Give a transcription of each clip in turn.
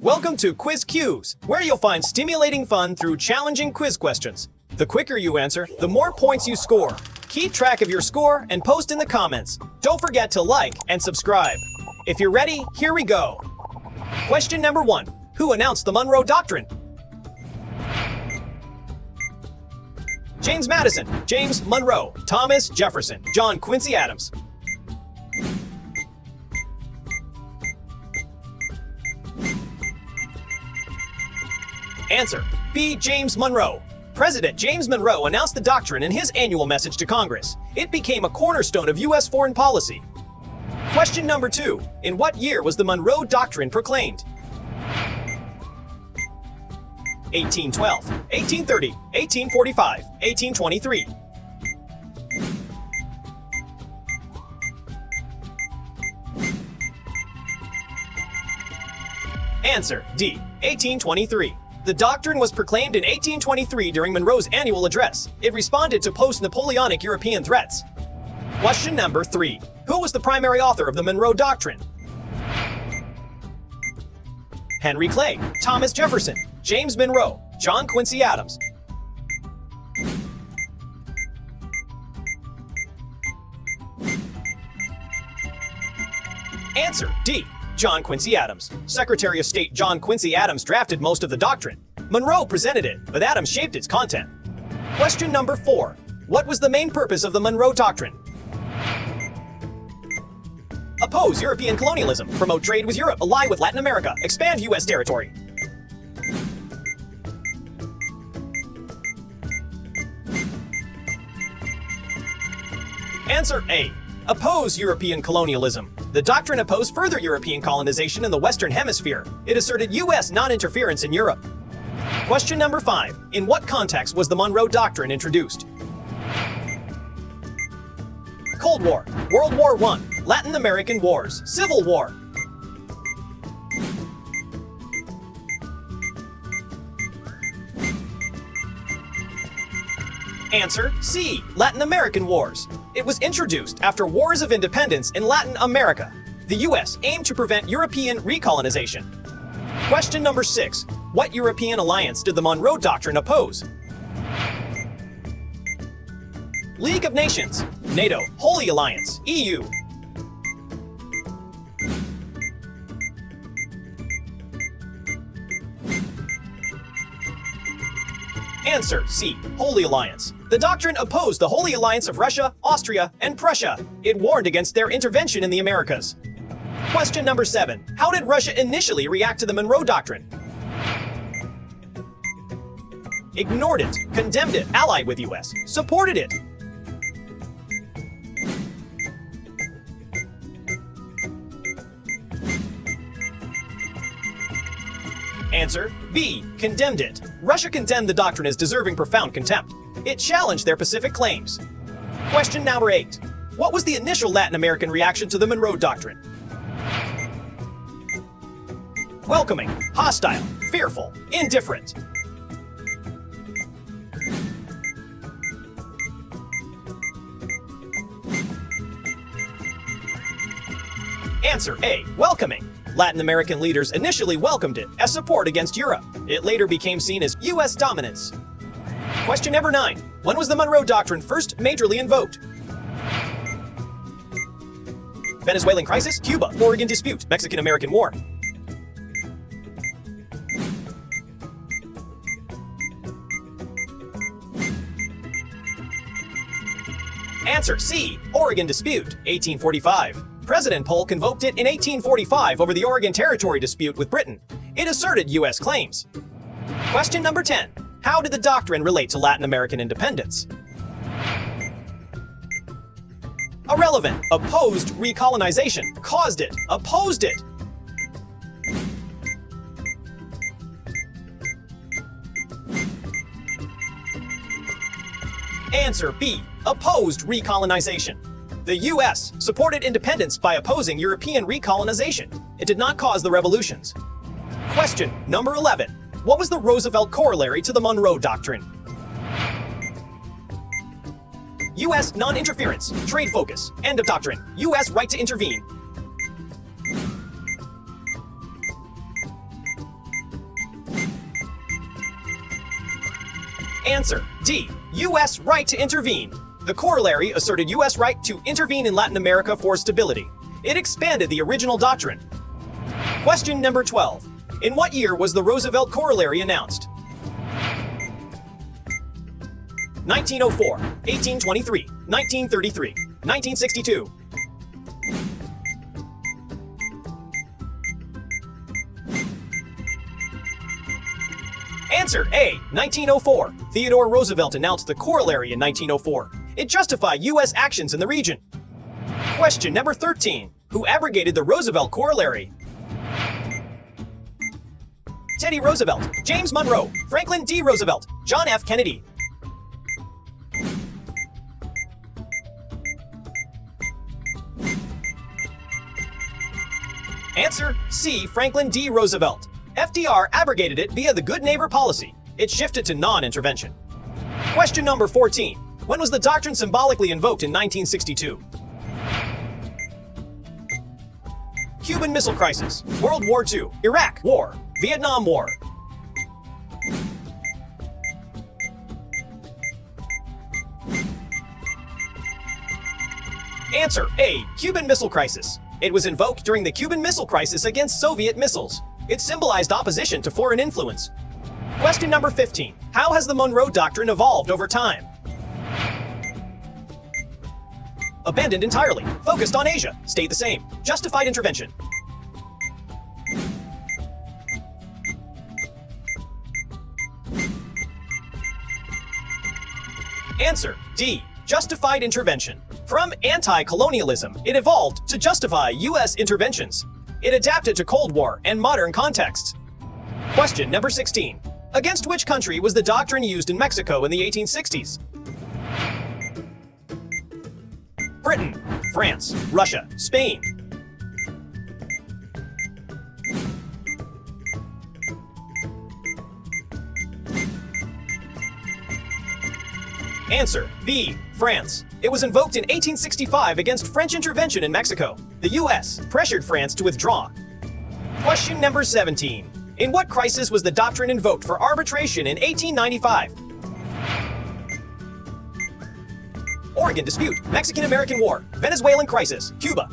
Welcome to Quiz Q's, where you'll find stimulating fun through challenging quiz questions. The quicker you answer, the more points you score. Keep track of your score and post in the comments. Don't forget to like and subscribe. If you're ready, here we go. Question number 1. Who announced the Monroe Doctrine? James Madison, James Monroe, Thomas Jefferson, John Quincy Adams. Answer: B. James Monroe. President James Monroe announced the doctrine in his annual message to Congress. It became a cornerstone of U.S. foreign policy. Question number 2. In what year was the Monroe Doctrine proclaimed? 1812, 1830, 1845, 1823. Answer: D. 1823. The doctrine was proclaimed in 1823 during Monroe's annual address. It responded to post-Napoleonic European threats. Question number 3. Who was the primary author of the Monroe Doctrine? Henry Clay, Thomas Jefferson, James Monroe, John Quincy Adams. Answer: D. John Quincy Adams. Secretary of State John Quincy Adams drafted most of the doctrine. Monroe presented it, but Adams shaped its content. Question number 4. What was the main purpose of the Monroe Doctrine? Oppose European colonialism, promote trade with Europe, ally with Latin America, expand U.S. territory. Answer: A. Oppose European colonialism. The doctrine opposed further European colonization in the Western Hemisphere. It asserted U.S. non-interference in Europe. Question number 5. In what context was the Monroe Doctrine introduced? Cold War, World War I, Latin American Wars, Civil War. Answer: C. Latin American Wars. It was introduced after wars of independence in Latin America. The U.S. aimed to prevent European recolonization. Question number 6. What European alliance did the Monroe Doctrine oppose? League of Nations, NATO, Holy Alliance, EU. Answer: C. Holy Alliance. The doctrine opposed the Holy Alliance of Russia, Austria, and Prussia. It warned against their intervention in the Americas. Question number 7. How did Russia initially react to the Monroe Doctrine? Ignored it, condemned it, allied with U.S., supported it. Answer: B. Condemned it. Russia condemned the doctrine as deserving profound contempt. It challenged their Pacific claims. Question number 8. What was the initial Latin American reaction to the Monroe Doctrine? Welcoming, hostile, fearful, indifferent. Answer: A. Welcoming. Latin American leaders initially welcomed it as support against Europe. It later became seen as U.S. dominance. Question number 9. When was the Monroe Doctrine first majorly invoked? Venezuelan crisis, Cuba, Oregon dispute, Mexican-American War. Answer: C. Oregon dispute, 1845. President Polk invoked it in 1845 over the Oregon Territory dispute with Britain. It asserted U.S. claims. Question number 10. How did the doctrine relate to Latin American independence? Irrelevant. Opposed recolonization. Caused it. Opposed it. Answer: B. Opposed recolonization. The U.S. supported independence by opposing European recolonization. It did not cause the revolutions. Question number 11. What was the Roosevelt corollary to the Monroe Doctrine? U.S. non-interference, trade focus, end of doctrine, U.S. right to intervene. Answer D. U.S. right to intervene. The corollary asserted U.S. right to intervene in Latin America for stability. It expanded the original doctrine. Question number 12. In what year was the Roosevelt Corollary announced? 1904, 1823, 1933, 1962. Answer A. 1904. Theodore Roosevelt announced the corollary in 1904. It justified U.S. actions in the region. Question number 13. Who abrogated the Roosevelt corollary? Teddy Roosevelt, James Monroe, Franklin D. Roosevelt, John F. Kennedy. Answer C. Franklin D. Roosevelt. FDR abrogated it via the Good Neighbor policy. It shifted to non-intervention. Question number 14. When was the doctrine symbolically invoked in 1962? Cuban Missile Crisis, World War II, Iraq War, Vietnam War. Answer A. Cuban Missile Crisis. It was invoked during the Cuban Missile Crisis against Soviet missiles. It symbolized opposition to foreign influence. Question number 15. How has the Monroe Doctrine evolved over time? Abandoned entirely. Focused on Asia. Stayed the same. Justified intervention. Answer D. Justified intervention. From anti-colonialism, it evolved to justify U.S. interventions. It adapted to Cold War and modern contexts. Question number 16. Against which country was the doctrine used in Mexico in the 1860s? Britain, France, Russia, Spain. Answer B. France. It was invoked in 1865 against French intervention in Mexico. The U.S. pressured France to withdraw. Question number 17. In what crisis was the doctrine invoked for arbitration in 1895? Oregon dispute, Mexican-American War, Venezuelan crisis, Cuba.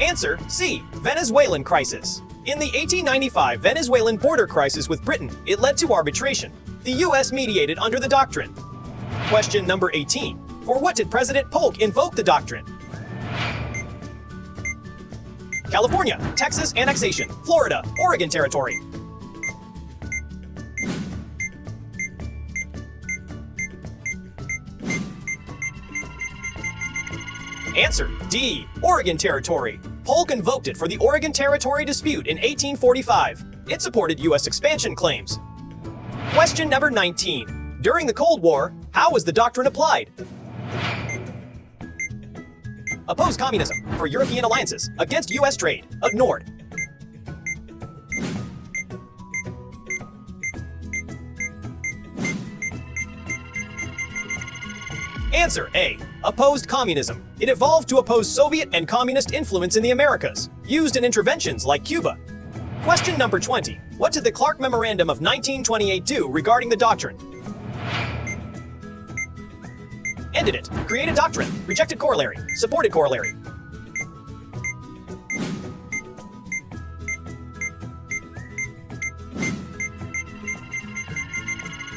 Answer C. Venezuelan crisis. In the 1895 Venezuelan border crisis with Britain, it led to arbitration. The U.S. mediated under the doctrine. Question number 18. For what did President Polk invoke the doctrine? California, Texas annexation, Florida, Oregon Territory. Answer D. Oregon Territory. Polk invoked it for the Oregon Territory dispute in 1845. It supported U.S. expansion claims. Question number 19. During the Cold War, how was the doctrine applied? Oppose communism for European alliances against U.S. trade. Ignored. Answer A. Opposed communism. It evolved to oppose Soviet and communist influence in the Americas, used in interventions like Cuba. Question number 20. What did the Clark Memorandum of 1928 do regarding the doctrine? Ended it. Created doctrine. Rejected corollary. Supported corollary.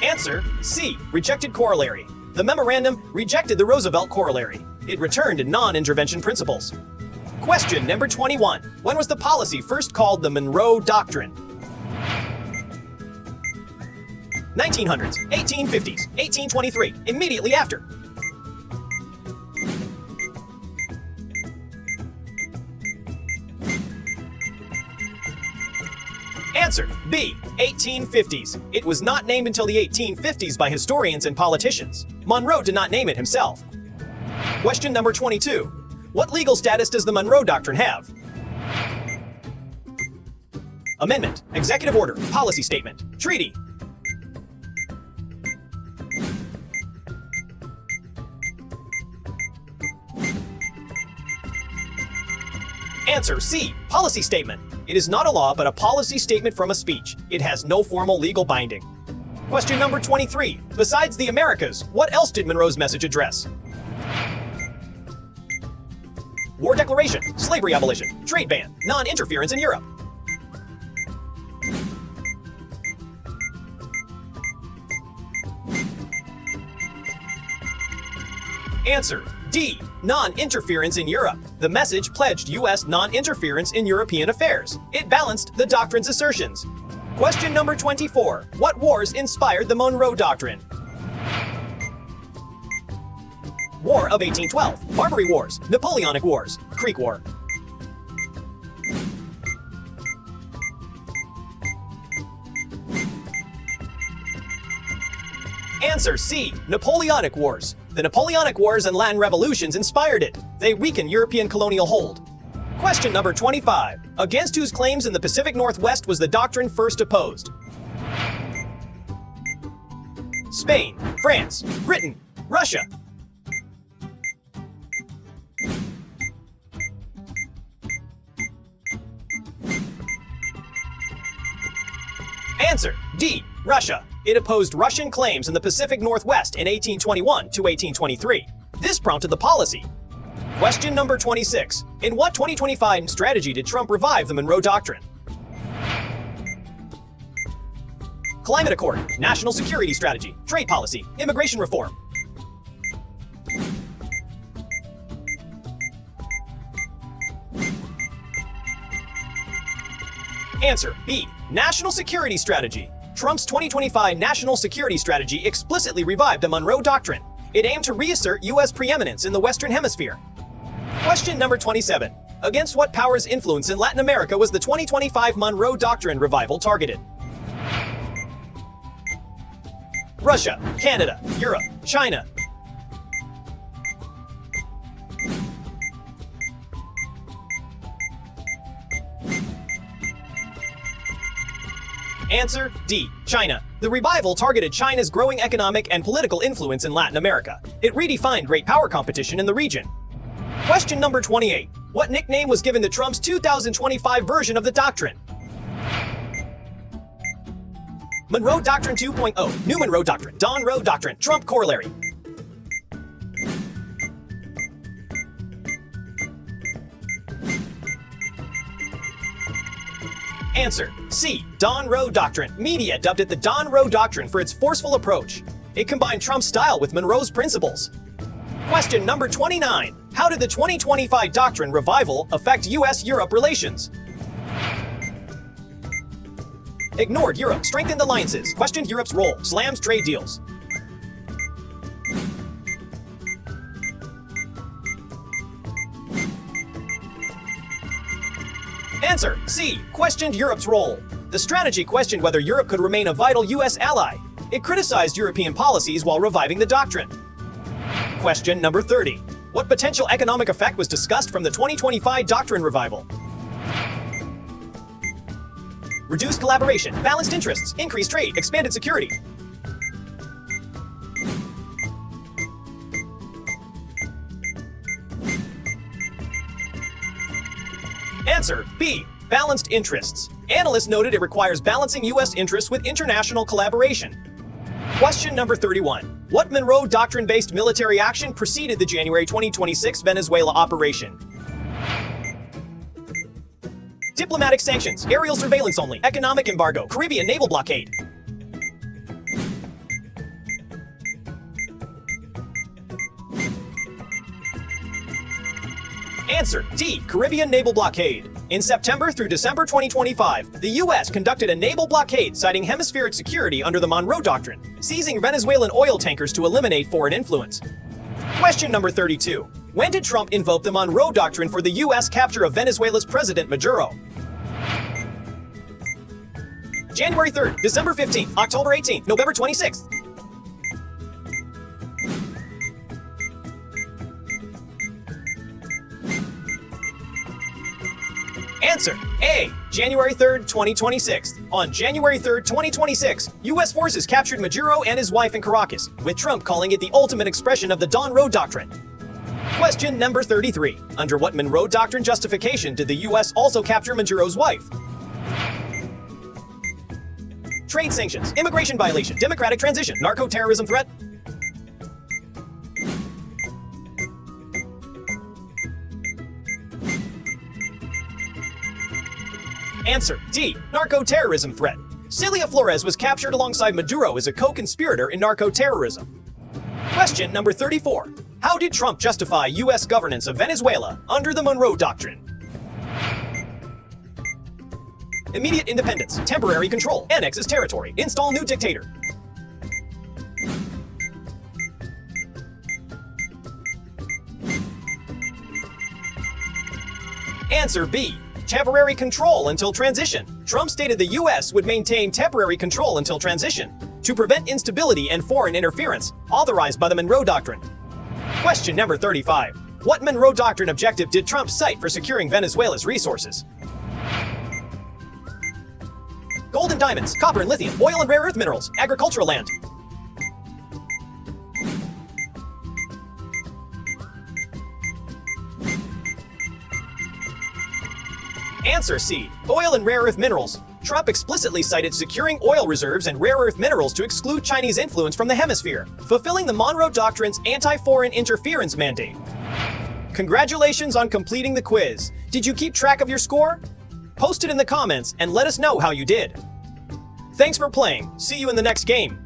Answer C. Rejected corollary. The memorandum rejected the Roosevelt corollary. It returned to non-intervention principles. Question number 21. When was the policy first called the Monroe Doctrine? 1900s, 1850s, 1823, immediately after. Answer B. 1850s. It was not named until the 1850s by historians and politicians. Monroe did not name it himself. Question number 22. What legal status does the Monroe Doctrine have? Amendment, executive order, policy statement, treaty. Answer C. Policy statement. It is not a law, but a policy statement from a speech. It has no formal legal binding. Question number 23. Besides the Americas, what else did Monroe's message address? War declaration, slavery abolition, trade ban, non-interference in Europe. Answer D. Non-interference in Europe. The message pledged U.S. non-interference in European affairs. It balanced the doctrine's assertions. Question number 24. What wars inspired the Monroe Doctrine? War of 1812, Barbary Wars, Napoleonic Wars, Creek War. Answer C. Napoleonic Wars. The Napoleonic Wars and Latin revolutions inspired it. They weakened European colonial hold. Question number 25. Against whose claims in the Pacific Northwest was the doctrine first opposed? Spain, France, Britain, Russia. Answer D. Russia. It opposed Russian claims in the Pacific Northwest in 1821 to 1823. This prompted the policy. Question number 26. In what 2025 strategy did Trump revive the Monroe Doctrine? Climate Accord, National Security Strategy, Trade Policy, Immigration Reform. Answer B. National Security Strategy. Trump's 2025 National Security Strategy explicitly revived the Monroe Doctrine. It aimed to reassert U.S. preeminence in the Western Hemisphere. Question number 27. Against what power's influence in Latin America was the 2025 Monroe Doctrine revival targeted? Russia, Canada, Europe, China. Answer D. China. The revival targeted China's growing economic and political influence in Latin America. It redefined great power competition in the region. Question number 28. What nickname was given to Trump's 2025 version of the doctrine? Monroe Doctrine 2.0, New Monroe Doctrine, Monroe Doctrine, Trump Corollary. Answer C. Monroe Doctrine. Media dubbed it the Monroe Doctrine for its forceful approach. It combined Trump's style with Monroe's principles. Question number 29. How did the 2025 Doctrine revival affect U.S.-Europe relations? Ignored Europe, strengthened alliances, questioned Europe's role, slams trade deals. Answer C. Questioned Europe's role. The strategy questioned whether Europe could remain a vital U.S. ally. It criticized European policies while reviving the doctrine. Question number 30. What potential economic effect was discussed from the 2025 Doctrine revival? Reduced collaboration, balanced interests, increased trade, expanded security. Answer B. Balanced interests. Analysts noted it requires balancing U.S. interests with international collaboration. Question number 31. What Monroe Doctrine-based military action preceded the January 2026 Venezuela operation? Diplomatic sanctions, aerial surveillance only, economic embargo, Caribbean naval blockade. Answer D. Caribbean naval blockade. In September through December 2025, the U.S. conducted a naval blockade citing hemispheric security under the Monroe Doctrine, seizing Venezuelan oil tankers to eliminate foreign influence. Question number 32. When did Trump invoke the Monroe Doctrine for the U.S. capture of Venezuela's President Maduro? January 3rd, December 15th, October 18th, November 26th. Answer A. January 3rd, 2026. On January 3rd, 2026, U.S. forces captured Maduro and his wife in Caracas, with Trump calling it the ultimate expression of the Monroe Doctrine. Question number 33. Under what Monroe Doctrine justification did the U.S. also capture Maduro's wife? Trade sanctions, immigration violation, democratic transition, narco-terrorism threat. Answer D. Narco-terrorism threat. Celia Flores was captured alongside Maduro as a co-conspirator in narco-terrorism. Question number 34. How did Trump justify U.S. governance of Venezuela under the Monroe Doctrine? Immediate independence, temporary control, annexes territory, install new dictator. Answer B. Temporary control until transition. Trump stated the U.S. would maintain temporary control until transition to prevent instability and foreign interference, authorized by the Monroe Doctrine. Question number 35. What Monroe Doctrine objective did Trump cite for securing Venezuela's resources? Gold and diamonds, copper and lithium, oil and rare earth minerals, agricultural land. Answer C. Oil and rare earth minerals. Trump explicitly cited securing oil reserves and rare earth minerals to exclude Chinese influence from the hemisphere, fulfilling the Monroe Doctrine's anti-foreign interference mandate. Congratulations on completing the quiz. Did you keep track of your score? Post it in the comments and let us know how you did. Thanks for playing. See you in the next game.